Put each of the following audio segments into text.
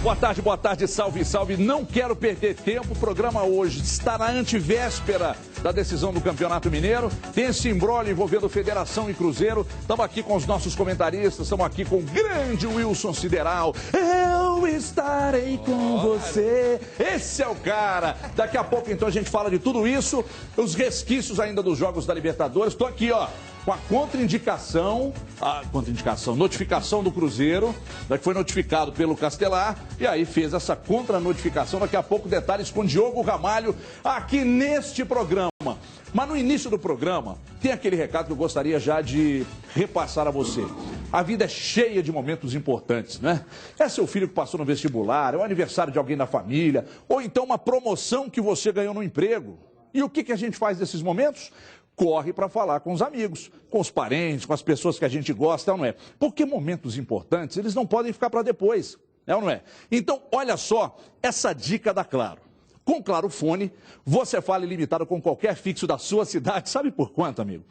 boa tarde, salve, salve. Não quero perder tempo, o programa hoje está na antivéspera da decisão do Campeonato Mineiro. Tem esse imbróglio envolvendo Federação e Cruzeiro. Estamos aqui com os nossos comentaristas, estamos aqui com o grande Wilson Sideral. Eu estarei com você. Esse é o cara. Daqui a pouco, então, a gente fala de tudo isso, os resquícios ainda dos Jogos da Libertadores. Estou aqui, ó, com a notificação do Cruzeiro, que foi notificado pelo Castelar, e aí fez essa contra-notificação. Daqui a pouco, detalhes com Diogo Ramalho, aqui neste programa. Mas no início do programa, tem aquele recado que eu gostaria já de repassar a você. A vida é cheia de momentos importantes, né? É seu filho que passou no vestibular, é o aniversário de alguém da família, ou então uma promoção que você ganhou no emprego. E o que a gente faz nesses momentos? Corre para falar com os amigos, com os parentes, com as pessoas que a gente gosta, não é? Porque momentos importantes, eles não podem ficar para depois, é ou não é? Então, olha só essa dica da Claro. Com Claro Fone, você fala ilimitado com qualquer fixo da sua cidade. Sabe por quanto, amigo?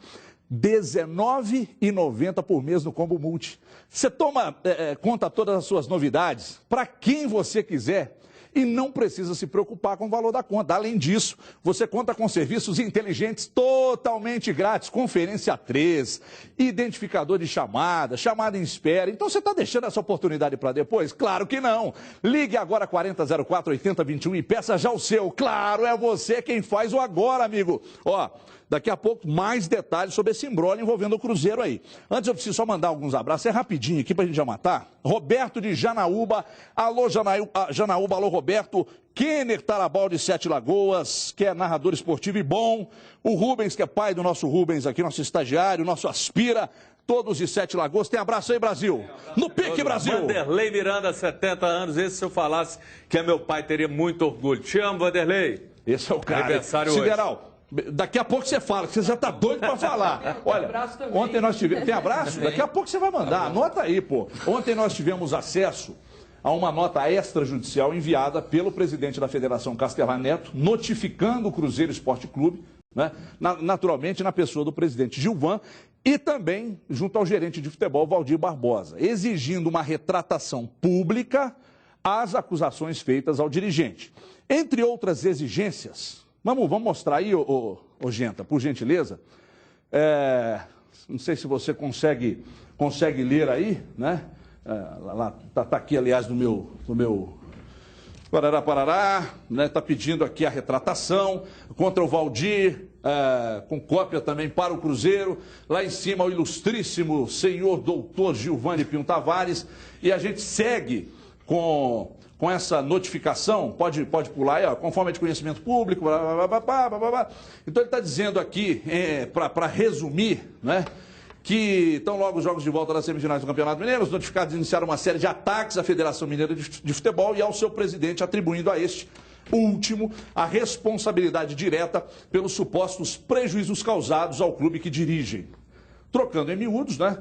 R$19,90 por mês no Combo Multi. Você toma conta todas as suas novidades, para quem você quiser. E não precisa se preocupar com o valor da conta. Além disso, você conta com serviços inteligentes totalmente grátis. Conferência 3, identificador de chamada, chamada em espera. Então você está deixando essa oportunidade para depois? Claro que não. Ligue agora 4004-8021 e peça já o seu. Claro, é você quem faz o agora, amigo. Ó, daqui a pouco mais detalhes sobre esse imbróglio envolvendo o Cruzeiro aí. Antes eu preciso só mandar alguns abraços. É rapidinho aqui para a gente já matar. Roberto de Janaúba. Alô, Janaúba, alô, Roberto. Kenner Tarabal de Sete Lagoas, que é narrador esportivo e bom. O Rubens, que é pai do nosso Rubens aqui, nosso estagiário, nosso Aspira. Todos de Sete Lagoas. Tem abraço aí, Brasil. No pique, Brasil. Vanderlei Miranda, 70 anos. Esse, se eu falasse que é meu pai, teria muito orgulho. Te amo, Vanderlei. Esse é o cara. Aniversário hoje. Sideral. Daqui a pouco você fala, que você já tá doido para falar. Olha, ontem nós tivemos... Tem abraço? Daqui a pouco você vai mandar. Anota aí, pô. Ontem nós tivemos acesso a uma nota extrajudicial enviada pelo presidente da Federação, Castelar Neto, notificando o Cruzeiro Esporte Clube, né? Naturalmente na pessoa do presidente Gilvan, e também junto ao gerente de futebol, Valdir Barbosa, exigindo uma retratação pública às acusações feitas ao dirigente. Entre outras exigências... Vamos mostrar aí, ô Genta, por gentileza. Não sei se você consegue ler aí, né? Tá aqui, aliás, no meu Parará, né? Tá pedindo aqui a retratação contra o Valdir, com cópia também para o Cruzeiro. Lá em cima, o ilustríssimo senhor doutor Gilvani Pinho Tavares. E a gente segue com essa notificação, pode pular aí, ó, conforme é de conhecimento público, blá, blá, blá. Então ele está dizendo aqui, para resumir, né, que estão logo os jogos de volta das semifinais do Campeonato Mineiro, os notificados iniciaram uma série de ataques à Federação Mineira de Futebol e ao seu presidente, atribuindo a este último a responsabilidade direta pelos supostos prejuízos causados ao clube que dirigem. Trocando em miúdos, né?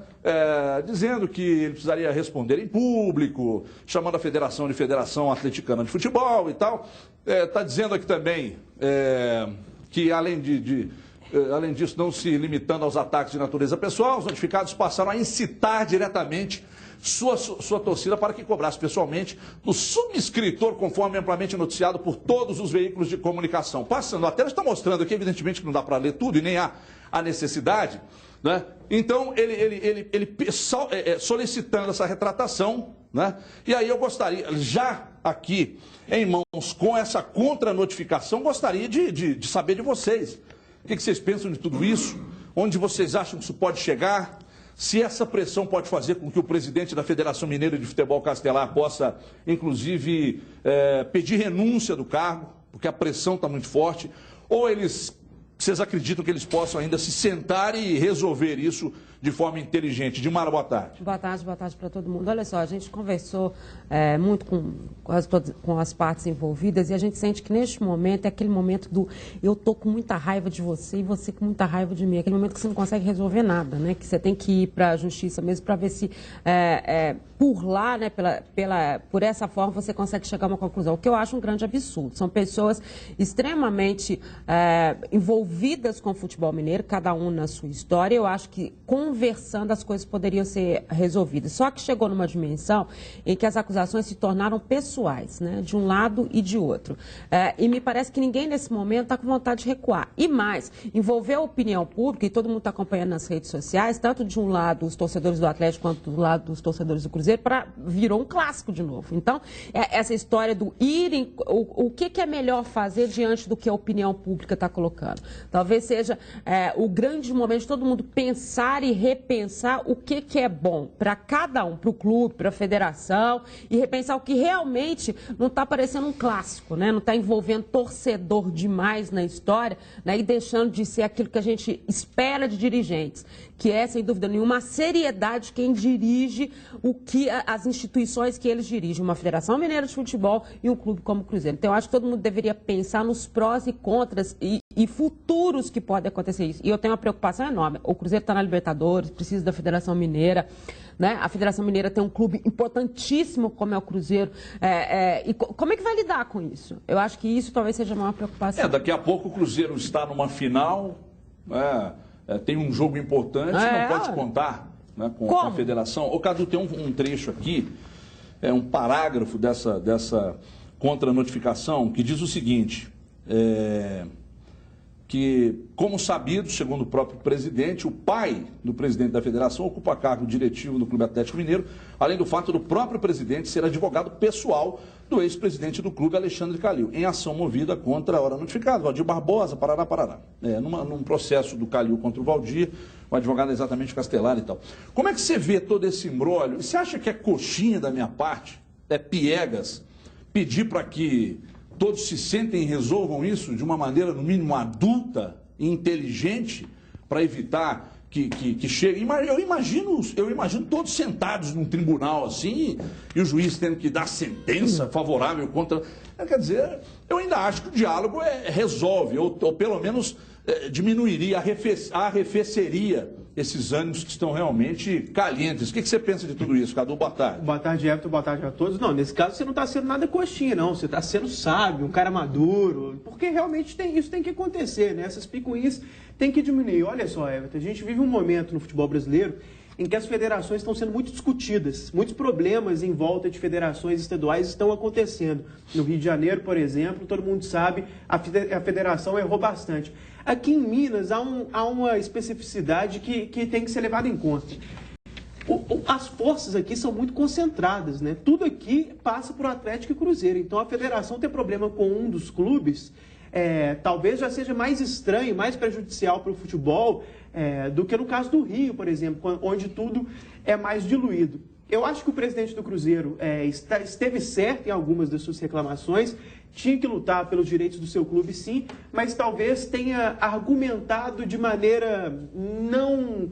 Dizendo que ele precisaria responder em público, chamando a federação de Federação Atleticana de Futebol e tal. Está dizendo aqui também que, além disso, não se limitando aos ataques de natureza pessoal, os notificados passaram a incitar diretamente sua torcida para que cobrasse pessoalmente do subscritor, conforme amplamente noticiado por todos os veículos de comunicação. Passando a tela, está mostrando aqui, evidentemente que não dá para ler tudo e nem há a necessidade, né? Então, ele solicitando essa retratação, né? E aí eu gostaria, já aqui em mãos com essa contra-notificação, gostaria de saber de vocês. O que vocês pensam de tudo isso? Onde vocês acham que isso pode chegar? Se essa pressão pode fazer com que o presidente da Federação Mineira de Futebol, Castelar, possa, inclusive, pedir renúncia do cargo, porque a pressão está muito forte, ou vocês acreditam que eles possam ainda se sentar e resolver isso de forma inteligente? Dimara, boa tarde. Boa tarde para todo mundo. Olha só, a gente conversou muito com as partes envolvidas e a gente sente que neste momento é aquele momento do eu tô com muita raiva de você e você com muita raiva de mim. Aquele momento que você não consegue resolver nada, né? Que você tem que ir para a justiça mesmo para ver se por lá, né, por essa forma você consegue chegar a uma conclusão. O que eu acho um grande absurdo. São pessoas extremamente envolvidas com o futebol mineiro, cada um na sua história. Eu acho que com conversando as coisas poderiam ser resolvidas. Só que chegou numa dimensão em que as acusações se tornaram pessoais, né, de um lado e de outro. E me parece que ninguém nesse momento está com vontade de recuar. E mais, envolver a opinião pública, e todo mundo está acompanhando nas redes sociais, tanto de um lado os torcedores do Atlético quanto do lado dos torcedores do Cruzeiro, virou um clássico de novo. Então, essa história do irem, o que é melhor fazer diante do que a opinião pública está colocando? Talvez seja o grande momento de todo mundo pensar e repensar o que é bom para cada um, para o clube, para a federação, e repensar o que realmente não está parecendo um clássico, né? Não está envolvendo torcedor demais na história, né? E deixando de ser aquilo que a gente espera de dirigentes, que é, sem dúvida nenhuma, a seriedade de quem dirige as instituições que eles dirigem, uma Federação Mineira de Futebol e um clube como o Cruzeiro. Então, eu acho que todo mundo deveria pensar nos prós e contras e futuros que podem acontecer isso. E eu tenho uma preocupação enorme. O Cruzeiro está na Libertadores, precisa da Federação Mineira, né? A Federação Mineira tem um clube importantíssimo como é o Cruzeiro. E como é que vai lidar com isso? Eu acho que isso talvez seja a maior preocupação. Daqui a pouco o Cruzeiro está numa final, tem um jogo importante, não pode contar, né, com a Federação. Ô, Cadu, tem um trecho aqui, um parágrafo dessa contra-notificação que diz o seguinte... que, como sabido, segundo o próprio presidente, o pai do presidente da federação ocupa cargo diretivo no Clube Atlético Mineiro, além do fato do próprio presidente ser advogado pessoal do ex-presidente do clube, Alexandre Calil, em ação movida contra a hora notificada, Valdir Barbosa, Parará. Num processo do Calil contra o Valdir, o advogado é exatamente Castelar e tal. Como é que você vê todo esse imbróglio? Você acha que é coxinha da minha parte, piegas, pedir para que todos se sentem e resolvam isso de uma maneira, no mínimo, adulta e inteligente, para evitar que chegue... Eu imagino todos sentados num tribunal assim, e o juiz tendo que dar sentença favorável contra... Quer dizer, eu ainda acho que o diálogo resolve, ou pelo menos diminuiria, arrefeceria esses ânimos que estão realmente calientes. O que você pensa de tudo isso, Cadu? Boa tarde. Boa tarde, Everton. Boa tarde a todos. Não, nesse caso você não está sendo nada coxinha, não. Você está sendo sábio, um cara maduro, porque realmente isso tem que acontecer, né? Essas picuinhas têm que diminuir. Olha só, Everton, a gente vive um momento no futebol brasileiro em que as federações estão sendo muito discutidas. Muitos problemas em volta de federações estaduais estão acontecendo. No Rio de Janeiro, por exemplo, todo mundo sabe, a federação errou bastante. Aqui em Minas há uma especificidade que tem que ser levada em conta. As forças aqui são muito concentradas, né? Tudo aqui passa por Atlético e Cruzeiro. Então, a federação ter problema com um dos clubes, talvez já seja mais estranho, mais prejudicial para o futebol do que no caso do Rio, por exemplo, onde tudo é mais diluído. Eu acho que o presidente do Cruzeiro esteve certo em algumas das suas reclamações, tinha que lutar pelos direitos do seu clube, sim, mas talvez tenha argumentado de maneira não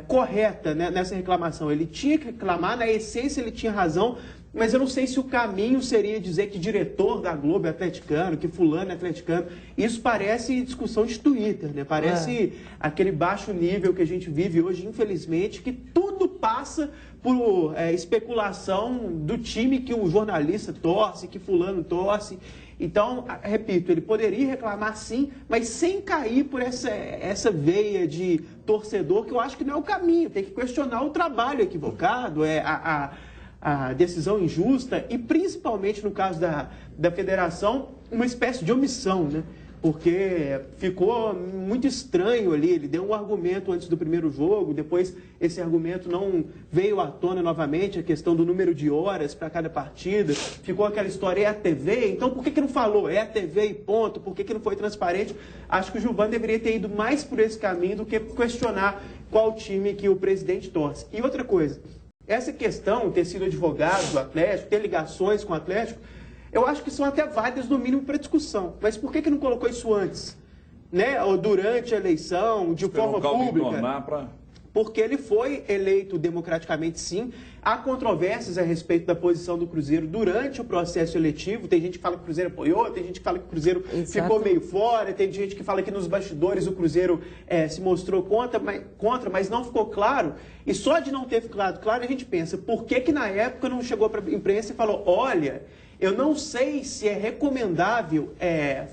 correta, né, nessa reclamação. Ele tinha que reclamar, na essência ele tinha razão, mas eu não sei se o caminho seria dizer que diretor da Globo é atleticano, que fulano é atleticano. Isso parece discussão de Twitter, né? Parece aquele baixo nível que a gente vive hoje, infelizmente, que tudo passa por especulação do time que o jornalista torce, que fulano torce. Então, repito, ele poderia reclamar sim, mas sem cair por essa veia de torcedor, que eu acho que não é o caminho. Tem que questionar o trabalho equivocado, a decisão injusta e, principalmente no caso da federação, uma espécie de omissão, né? Porque ficou muito estranho ali, ele deu um argumento antes do primeiro jogo, depois esse argumento não veio à tona novamente, a questão do número de horas para cada partida, ficou aquela história, é a TV, então por que não falou? É a TV e ponto, por que não foi transparente? Acho que o Gilvan deveria ter ido mais por esse caminho do que questionar qual time que o presidente torce. E outra coisa, essa questão, ter sido advogado do Atlético, ter ligações com o Atlético, eu acho que são até válidas no mínimo para discussão. Mas por que não colocou isso antes? Né? Ou durante a eleição, de forma pública? Porque ele foi eleito democraticamente, sim. Há controvérsias a respeito da posição do Cruzeiro durante o processo eletivo. Tem gente que fala que o Cruzeiro apoiou, tem gente que fala que o Cruzeiro ficou meio fora, tem gente que fala que nos bastidores o Cruzeiro se mostrou contra, mas não ficou claro. E só de não ter ficado claro, a gente pensa, por que na época não chegou para a imprensa e falou, olha, eu não sei se é recomendável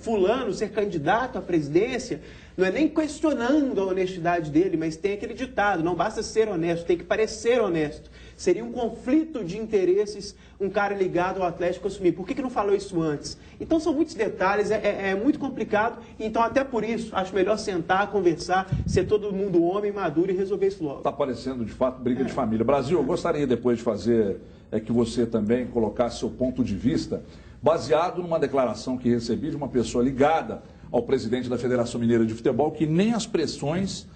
fulano ser candidato à presidência, Não é nem questionando a honestidade dele, mas tem aquele ditado, não basta ser honesto, tem que parecer honesto. Seria um conflito de interesses um cara ligado ao Atlético assumir. Por que não falou isso antes? Então são muitos detalhes, é muito complicado. Então até por isso, acho melhor sentar, conversar, ser todo mundo homem, maduro e resolver isso logo. Está parecendo, de fato, briga de família. Brasil, eu gostaria depois de fazer, que você também colocasse seu ponto de vista, baseado numa declaração que recebi de uma pessoa ligada ao presidente da Federação Mineira de Futebol, que nem as pressões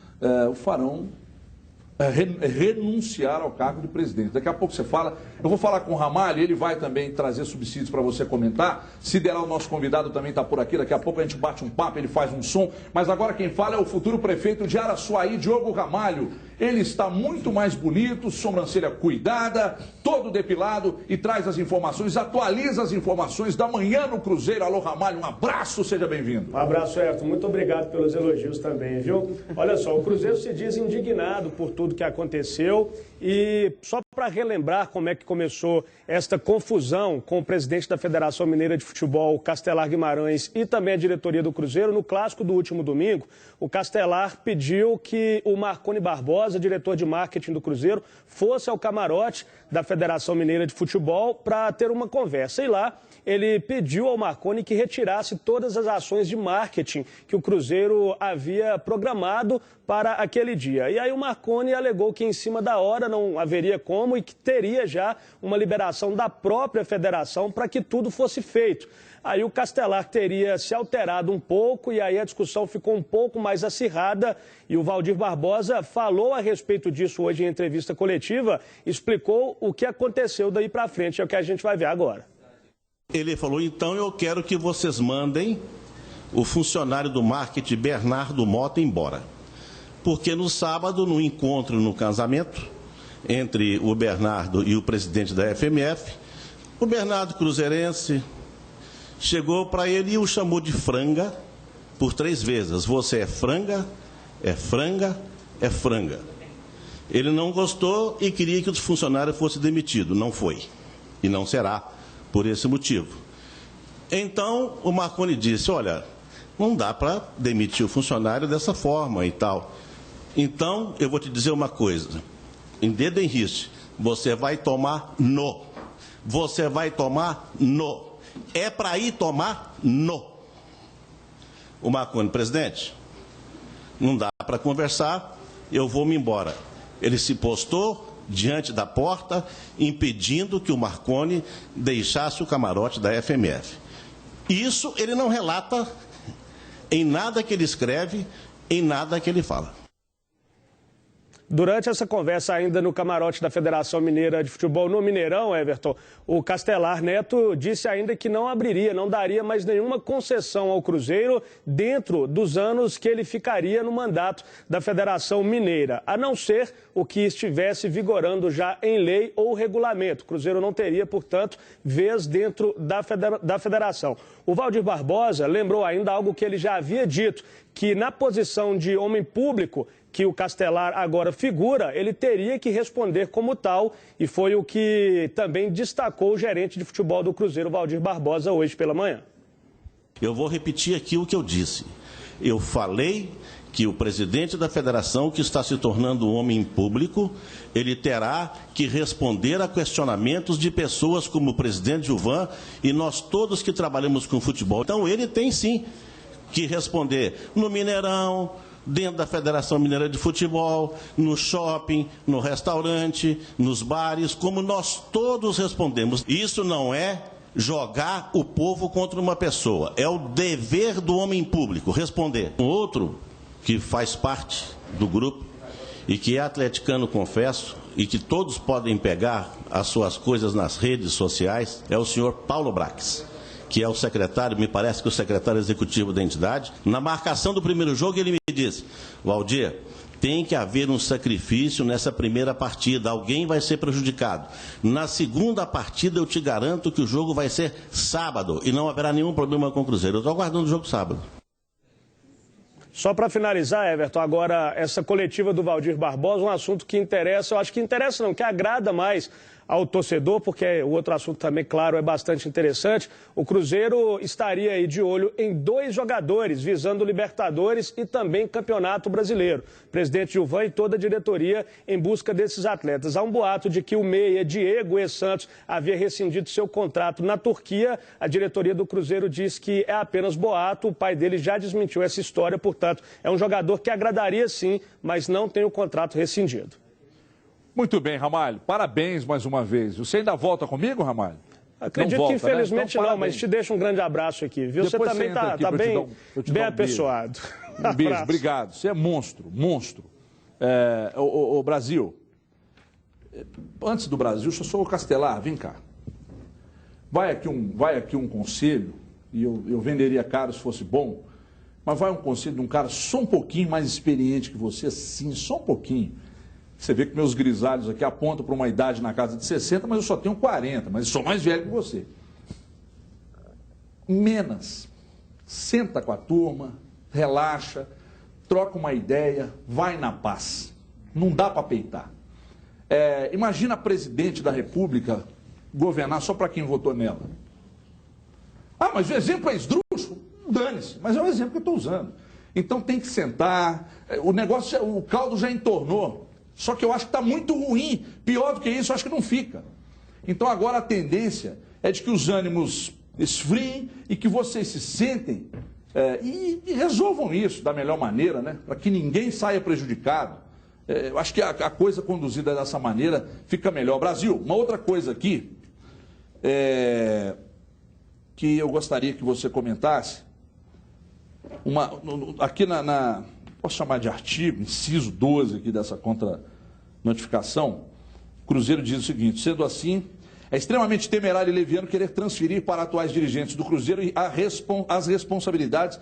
o farão renunciar ao cargo de presidente. Daqui a pouco você fala, eu vou falar com o Ramalho, ele vai também trazer subsídios para você comentar. Se der, o nosso convidado também está por aqui, daqui a pouco a gente bate um papo, ele faz um som. Mas agora quem fala é o futuro prefeito de Araçuaí, Diogo Ramalho. Ele está muito mais bonito, sobrancelha cuidada, todo depilado e traz as informações, atualiza as informações da manhã no Cruzeiro. Alô, Ramalho, um abraço, seja bem-vindo. Um abraço, Everton. Muito obrigado pelos elogios também, viu? Olha só, o Cruzeiro se diz indignado por tudo que aconteceu e só para relembrar como é que começou esta confusão com o presidente da Federação Mineira de Futebol, Castelar Guimarães, e também a diretoria do Cruzeiro, no clássico do último domingo, o Castelar pediu que o Marconi Barbosa, diretor de marketing do Cruzeiro, fosse ao camarote da Federação Mineira de Futebol para ter uma conversa. E lá ele pediu ao Marconi que retirasse todas as ações de marketing que o Cruzeiro havia programado para aquele dia. E aí o Marconi alegou que em cima da hora não haveria como e que teria já uma liberação da própria federação para que tudo fosse feito. Aí o Castelar teria se alterado um pouco e aí a discussão ficou um pouco mais acirrada e o Valdir Barbosa falou a respeito disso hoje em entrevista coletiva, explicou o que aconteceu daí para frente, é o que a gente vai ver agora. Ele falou, então eu quero que vocês mandem o funcionário do marketing Bernardo Mota embora. Porque no sábado, no encontro no casamento entre o Bernardo e o presidente da FMF, o Bernardo cruzeirense chegou para ele e o chamou de franga por 3 vezes. Você é franga, é franga, é franga. Ele não gostou e queria que o funcionário fosse demitido. Não foi. E não será por esse motivo. Então, o Marconi disse, olha, não dá para demitir o funcionário dessa forma e tal. Então, eu vou te dizer uma coisa. Em dedo em riste, você vai tomar no. Você vai tomar no. É para ir tomar no. O Marconi, presidente, não dá para conversar, eu vou me embora. Ele se postou diante da porta, impedindo que o Marconi deixasse o camarote da FMF. Isso ele não relata em nada que ele escreve, em nada que ele fala. Durante essa conversa ainda no camarote da Federação Mineira de Futebol no Mineirão, Everton, o Castelar Neto disse ainda que não abriria, não daria mais nenhuma concessão ao Cruzeiro dentro dos anos que ele ficaria no mandato da Federação Mineira, a não ser o que estivesse vigorando já em lei ou regulamento. O Cruzeiro não teria, portanto, vez dentro da federação. O Valdir Barbosa lembrou ainda algo que ele já havia dito, que na posição de homem público que o Castelar agora figura, ele teria que responder como tal, e foi o que também destacou o gerente de futebol do Cruzeiro, Valdir Barbosa, hoje pela manhã. Eu vou repetir aqui o que eu disse. Eu falei que o presidente da federação, que está se tornando um homem público, ele terá que responder a questionamentos de pessoas como o presidente Gilvan e nós todos que trabalhamos com futebol. Então ele tem sim que responder no Mineirão, dentro da Federação Mineira de Futebol, no shopping, no restaurante, nos bares, como nós todos respondemos. Isso não é jogar o povo contra uma pessoa, é o dever do homem público responder. Um outro que faz parte do grupo e que é atleticano, confesso, e que todos podem pegar as suas coisas nas redes sociais, é o senhor Paulo Brax, que é o secretário, me parece que o secretário executivo da entidade. Na marcação do primeiro jogo, ele me disse, Valdir, tem que haver um sacrifício nessa primeira partida, alguém vai ser prejudicado. Na segunda partida, eu te garanto que o jogo vai ser sábado e não haverá nenhum problema com o Cruzeiro. Eu estou aguardando o jogo sábado. Só para finalizar, Everton, agora essa coletiva do Valdir Barbosa, um assunto que interessa, eu acho que interessa não, que agrada mais ao torcedor, porque o outro assunto também, claro, é bastante interessante. O Cruzeiro estaria aí de olho em 2 jogadores, visando Libertadores e também Campeonato Brasileiro. O presidente Gilvan e toda a diretoria em busca desses atletas. Há um boato de que o meia Diego E. Santos havia rescindido seu contrato na Turquia. A diretoria do Cruzeiro diz que é apenas boato, o pai dele já desmentiu essa história, portanto, é um jogador que agradaria sim, mas não tem o contrato rescindido. Muito bem, Ramalho. Parabéns mais uma vez. Você ainda volta comigo, Ramalho? Acredito volta, que infelizmente né? Então, não, mas te deixo um grande abraço aqui, viu? Depois você também está bem apessoado. Um beijo, obrigado. Você é monstro, monstro. O Brasil, antes do Brasil, deixa eu só o Castelar, vem cá. Vai aqui um conselho, e eu venderia caro se fosse bom, mas vai um conselho de um cara só um pouquinho mais experiente que você, sim, só um pouquinho. Você vê que meus grisalhos aqui apontam para uma idade na casa de 60, mas eu só tenho 40, mas eu sou mais velho que você. Menos. Senta com a turma, relaxa, troca uma ideia, vai na paz. Não dá para peitar. Imagina a presidente da República governar só para quem votou nela. Ah, mas o exemplo é esdrúxulo. Dane-se, mas é o exemplo que eu estou usando. Então tem que sentar, o caldo já entornou. Só que eu acho que está muito ruim. Pior do que isso, eu acho que não fica. Então agora a tendência é de que os ânimos esfriem e que vocês se sentem e resolvam isso da melhor maneira, né? Para que ninguém saia prejudicado. Eu acho que a coisa conduzida dessa maneira fica melhor. Brasil, uma outra coisa aqui que eu gostaria que você comentasse. Aqui posso chamar de artigo, inciso 12 aqui dessa contra-notificação, o Cruzeiro diz o seguinte: sendo assim, é extremamente temerário e leviano querer transferir para atuais dirigentes do Cruzeiro as responsabilidades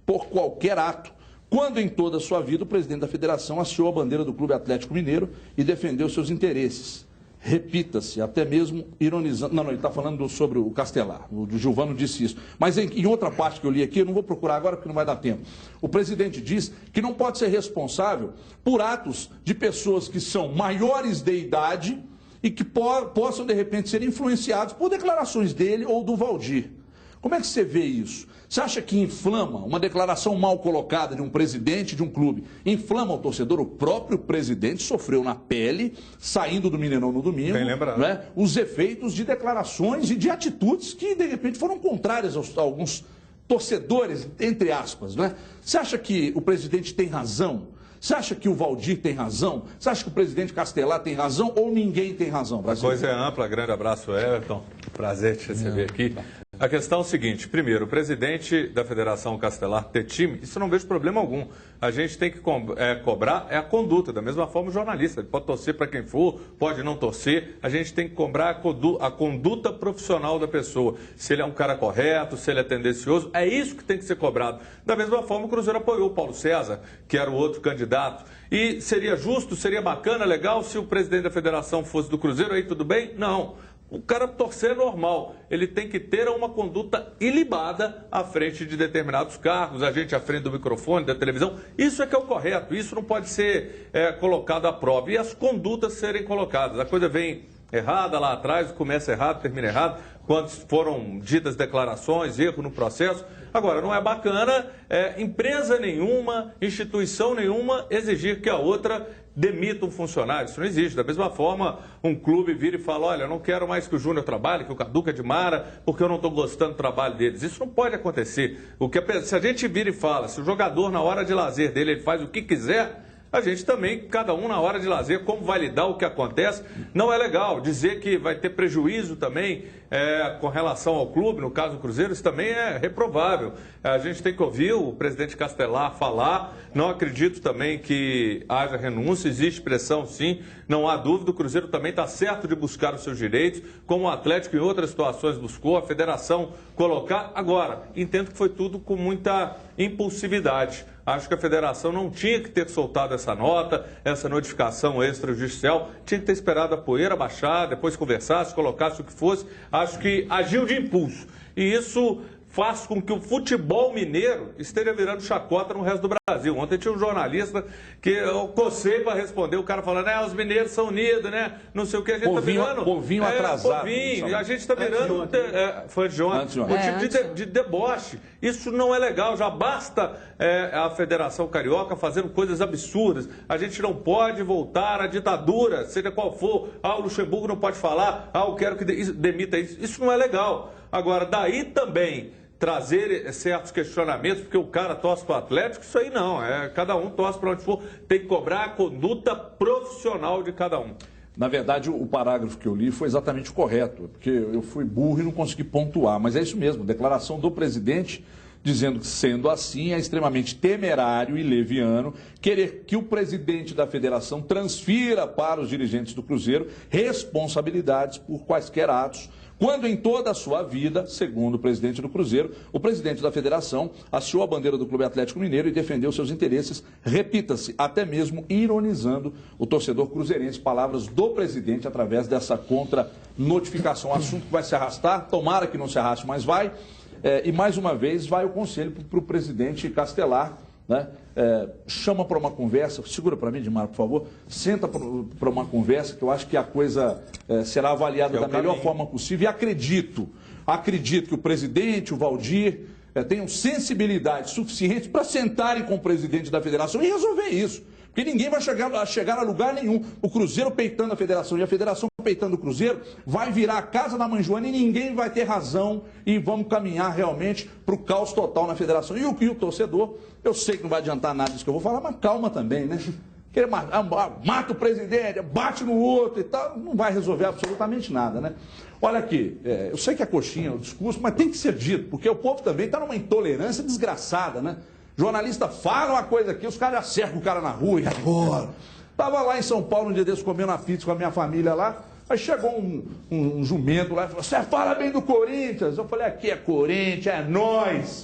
por qualquer ato, quando em toda a sua vida o presidente da federação hasteou a bandeira do Clube Atlético Mineiro e defendeu seus interesses. Repita-se, até mesmo ironizando. Não, ele está falando sobre o Castelar. O Gilvano disse isso. Mas em outra parte que eu li aqui, eu não vou procurar agora porque não vai dar tempo. O presidente diz que não pode ser responsável por atos de pessoas que são maiores de idade e que possam, de repente, ser influenciados por declarações dele ou do Valdir. Como é que você vê isso? Você acha que inflama uma declaração mal colocada de um presidente de um clube? Inflama o torcedor? O próprio presidente sofreu na pele, saindo do Mineirão no domingo, né, os efeitos de declarações e de atitudes que, de repente, foram contrárias a alguns torcedores, entre aspas. Né? Você acha que o presidente tem razão? Você acha que o Valdir tem razão? Você acha que o presidente Castelar tem razão ou ninguém tem razão? A coisa é ampla. Grande abraço, Everton. Prazer te receber aqui. A questão é o seguinte: primeiro, o presidente da Federação Castelar ter time, isso eu não vejo problema algum. A gente tem que cobrar a conduta, da mesma forma o jornalista. Ele pode torcer para quem for, pode não torcer. A gente tem que cobrar a conduta profissional da pessoa. Se ele é um cara correto, se ele é tendencioso, é isso que tem que ser cobrado. Da mesma forma, o Cruzeiro apoiou o Paulo César, que era o outro candidato. E seria justo, seria bacana, legal, se o presidente da federação fosse do Cruzeiro, aí tudo bem? Não. O cara torcer é normal, ele tem que ter uma conduta ilibada à frente de determinados cargos, a gente à frente do microfone, da televisão. Isso é que é o correto, isso não pode ser colocado à prova. E as condutas serem colocadas. A coisa vem errada lá atrás, começa errado, termina errado, quando foram ditas declarações, erro no processo. Agora, não é bacana empresa nenhuma, instituição nenhuma exigir que a outra demita um funcionário. Isso não existe. Da mesma forma, um clube vira e fala: olha, eu não quero mais que o Júnior trabalhe, que o Caduca de Mara, porque eu não estou gostando do trabalho deles. Isso não pode acontecer. Se a gente vira e fala, se o jogador, na hora de lazer dele, ele faz o que quiser, a gente também, cada um na hora de lazer, como vai lidar o que acontece, não é legal. Dizer que vai ter prejuízo também com relação ao clube, no caso do Cruzeiro, isso também é reprovável. A gente tem que ouvir o presidente Castelar falar. Não acredito também que haja renúncia, existe pressão sim, não há dúvida. O Cruzeiro também está certo de buscar os seus direitos, como o Atlético em outras situações buscou, a federação colocar. Agora, entendo que foi tudo com muita impulsividade. Acho que a federação não tinha que ter soltado essa nota, essa notificação extrajudicial, tinha que ter esperado a poeira baixar, depois conversasse, colocasse o que fosse. Acho que agiu de impulso. E isso faz com que o futebol mineiro esteja virando chacota no resto do Brasil. Ontem tinha um jornalista que eu cocei para responder, o cara falando, os mineiros são unidos, né? Não sei o que, a gente está virando... Povinho atrasado. Povinho, a gente está virando... Foi de ontem. Motivo de deboche. Isso não é legal, já basta a Federação Carioca fazendo coisas absurdas. A gente não pode voltar à ditadura, seja qual for. O Luxemburgo não pode falar, eu quero que demita isso. Isso não é legal. Agora, daí também trazer certos questionamentos, porque o cara torce para o Atlético, isso aí não. Cada um torce para onde for, tem que cobrar a conduta profissional de cada um. Na verdade, o parágrafo que eu li foi exatamente o correto, porque eu fui burro e não consegui pontuar, mas é isso mesmo, declaração do presidente dizendo que, sendo assim, é extremamente temerário e leviano querer que o presidente da federação transfira para os dirigentes do Cruzeiro responsabilidades por quaisquer atos, quando em toda a sua vida, segundo o presidente do Cruzeiro, o presidente da federação hasteou a bandeira do Clube Atlético Mineiro e defendeu seus interesses, repita-se, até mesmo ironizando o torcedor cruzeirense. Palavras do presidente através dessa contra-notificação. Assunto que vai se arrastar, tomara que não se arraste, mas vai. E mais uma vez vai o conselho para o presidente Castelar, né? Chama para uma conversa, segura para mim, Edmar, por favor, senta para uma conversa, que eu acho que a coisa será avaliada da melhor forma possível. E acredito que o presidente, o Valdir, tenham sensibilidade suficiente para sentarem com o presidente da federação e resolver isso. Porque ninguém vai chegar a lugar nenhum. O Cruzeiro peitando a federação e a federação peitando o Cruzeiro, vai virar a casa da mãe Joana e ninguém vai ter razão e vamos caminhar realmente para o caos total na federação. E o torcedor, eu sei que não vai adiantar nada disso que eu vou falar, mas calma também, né? Mata o presidente, bate no outro e tal, não vai resolver absolutamente nada, né? Olha aqui, eu sei que é coxinha o discurso, mas tem que ser dito, porque o povo também está numa intolerância desgraçada, né? Jornalista fala uma coisa aqui, os caras já cercam o cara na rua e agora. Estava lá em São Paulo um dia desses comendo uma pizza com a minha família lá. Aí chegou um jumento lá e falou, você fala bem do Corinthians? Eu falei, aqui é Corinthians, é nós.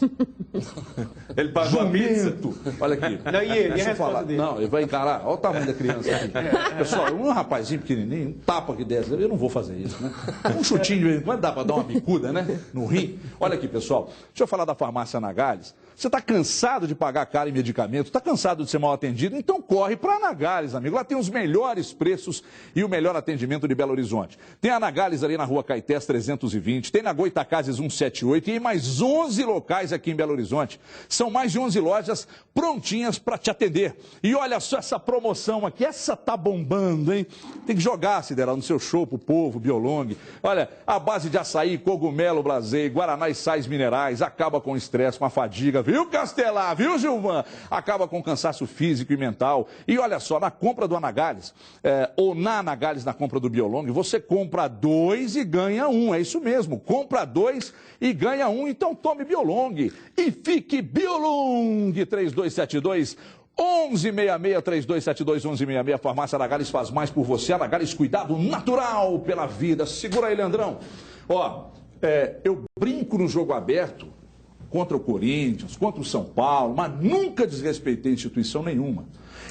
Ele pagou a pizza. Olha aqui. Deixa eu falar. Não, ele vai encarar. Olha o tamanho da criança aqui. Pessoal, um rapazinho pequenininho, um tapa aqui dessa, eu não vou fazer isso, né? Um chutinho de vez em quando dá para dar uma bicuda, né? No rim. Olha aqui, pessoal. Deixa eu falar da farmácia Anagales. Você está cansado de pagar caro em medicamento? Está cansado de ser mal atendido? Então corre para a Anagales, amigo. Lá tem os melhores preços e o melhor atendimento de Belo Horizonte. Tem a Anagales ali na rua Caetés 320, tem na Goitacazes 178 e mais 11 locais aqui em Belo Horizonte. São mais de 11 lojas prontinhas para te atender. E olha só essa promoção aqui, essa tá bombando, hein? Tem que jogar, Sideral, no seu show pro povo, Biolong. Olha, a base de açaí, cogumelo, blasei, guaraná e sais minerais, acaba com o estresse, com a fadiga, viu, Castelar, viu, Gilvan? Acaba com o cansaço físico e mental. E olha só, na compra do Anagales, ou na Anagales, na compra do Biolong, você compra 2 e ganha 1. É isso mesmo, compra 2 e ganha 1. Então tome Biolong e fique Biolong. 3272 1166, 3272 1166. Farmácia Anagales faz mais por você. Anagales, cuidado natural pela vida. Segura aí, Leandrão. Ó, eu brinco no jogo aberto contra o Corinthians, contra o São Paulo, mas nunca desrespeitei instituição nenhuma.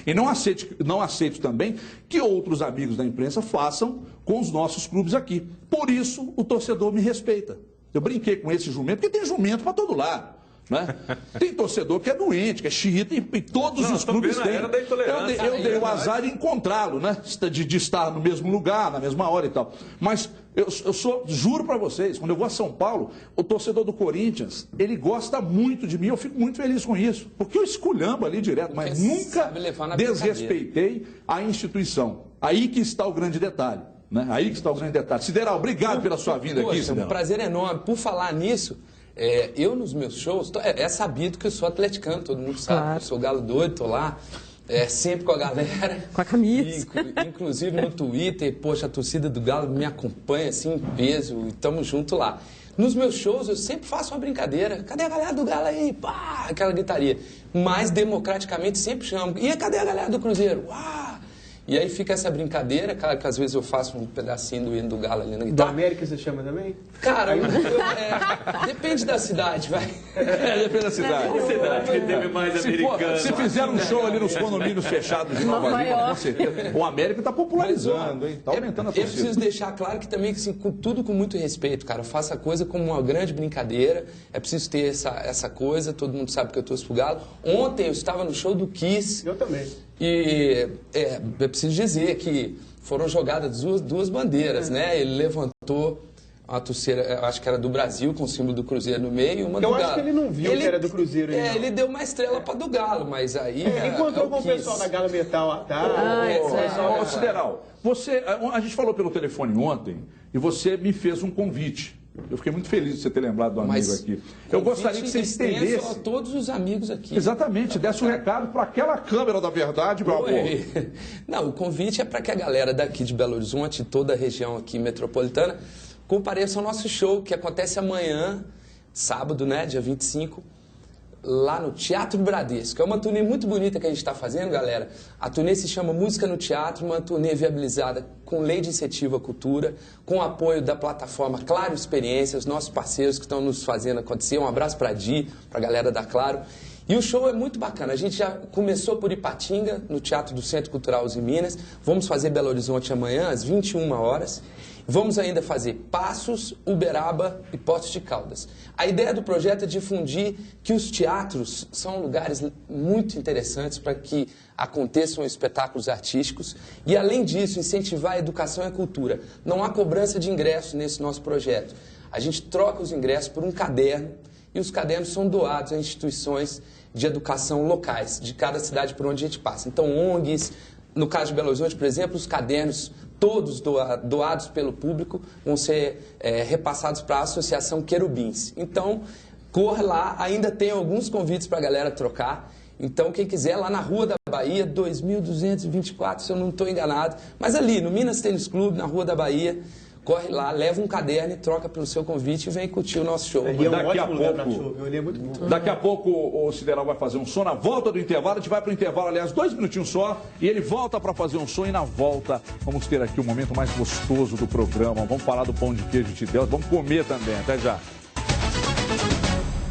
E não aceito também que outros amigos da imprensa façam com os nossos clubes aqui. Por isso, o torcedor me respeita. Eu brinquei com esse jumento, porque tem jumento para todo lado. Né? Tem torcedor que é doente, que é xiita, e todos os clubes têm. Eu dei o azar de encontrá-lo, né? De estar no mesmo lugar, na mesma hora e tal. Mas juro para vocês, quando eu vou a São Paulo, o torcedor do Corinthians, ele gosta muito de mim, eu fico muito feliz com isso. Porque eu esculhambo ali direto, mas nunca desrespeitei a instituição. Aí que está o grande detalhe. Né? Aí que está o grande detalhe. Sideral, obrigado pela sua vinda aqui, Sideral. É um prazer enorme. Por falar nisso, eu nos meus shows, é sabido que eu sou atleticano, todo mundo sabe, claro. Eu sou galo doido, estou lá, sempre com a galera. Com a camisa. Inclusive no Twitter, poxa, a torcida do Galo me acompanha assim em peso e estamos juntos lá. Nos meus shows eu sempre faço uma brincadeira, cadê a galera do Galo aí? Pá, aquela gritaria. Mas democraticamente sempre chamo, e cadê a galera do Cruzeiro? E aí fica essa brincadeira, claro que às vezes eu faço um pedacinho do hino do Galo ali na Do guitarra. América você chama também? Cara, depende da cidade, vai. Depende da cidade. Teve mais americano. Se fizer um show ali nos condomínios fechados de Nova Lima, com certeza. O América está popularizando, hein? Está aumentando a Eu torcida. preciso deixar claro que também, assim, tudo com muito respeito, cara. Eu faço a coisa como uma grande brincadeira. É preciso ter essa coisa, todo mundo sabe que eu torço pro Galo. Ontem eu estava no show do Kiss. Eu também. E eu preciso dizer que foram jogadas duas bandeiras, né? Ele levantou a torcida, acho que era do Brasil, com o símbolo do Cruzeiro no meio, e uma do Galo. Eu acho que ele não viu que era do Cruzeiro. Ele deu uma estrela para do Galo, mas aí... Ele encontrou com o pessoal da Galo Metal à tarde. Ô, Sideral, a gente falou pelo telefone ontem e você me fez um convite. Eu fiquei muito feliz de você ter lembrado do amigo aqui. Eu gostaria que você estendesse a todos os amigos aqui. Exatamente, desse um recado para aquela câmera da verdade, meu amor. Não, o convite é para que a galera daqui de Belo Horizonte, toda a região aqui metropolitana, compareça ao nosso show, que acontece amanhã, sábado, né, dia 25, lá no Teatro Bradesco. É uma turnê muito bonita que a gente está fazendo, galera. A turnê se chama Música no Teatro, uma turnê viabilizada com Lei de Incentivo à Cultura, com o apoio da plataforma Claro Experiências, nossos parceiros que estão nos fazendo acontecer. Um abraço para a Di, para a galera da Claro. E o show é muito bacana. A gente já começou por Ipatinga, no Teatro do Centro Cultural Uzi Minas. Vamos fazer Belo Horizonte amanhã, às 21 horas. Vamos ainda fazer Passos, Uberaba e Poços de Caldas. A ideia do projeto é difundir que os teatros são lugares muito interessantes para que aconteçam espetáculos artísticos e, além disso, incentivar a educação e a cultura. Não há cobrança de ingresso nesse nosso projeto. A gente troca os ingressos por um caderno e os cadernos são doados a instituições de educação locais, de cada cidade por onde a gente passa. Então, ONGs, no caso de Belo Horizonte, por exemplo, os cadernos todos doados pelo público vão ser repassados para a Associação Querubins. Então, corre lá, ainda tem alguns convites para a galera trocar. Então, quem quiser, lá na Rua da Bahia, 2224, se eu não estou enganado. Mas ali, no Minas Tênis Clube, na Rua da Bahia, corre lá, leva um caderno e troca pelo seu convite e vem curtir o nosso show. Daqui a pouco o Sideral vai fazer um som. Na volta do intervalo, a gente vai para o intervalo, aliás, 2 minutinhos só, e ele volta para fazer um som. E na volta vamos ter aqui o momento mais gostoso do programa. Vamos falar do pão de queijo de Deus, vamos comer também. Até já.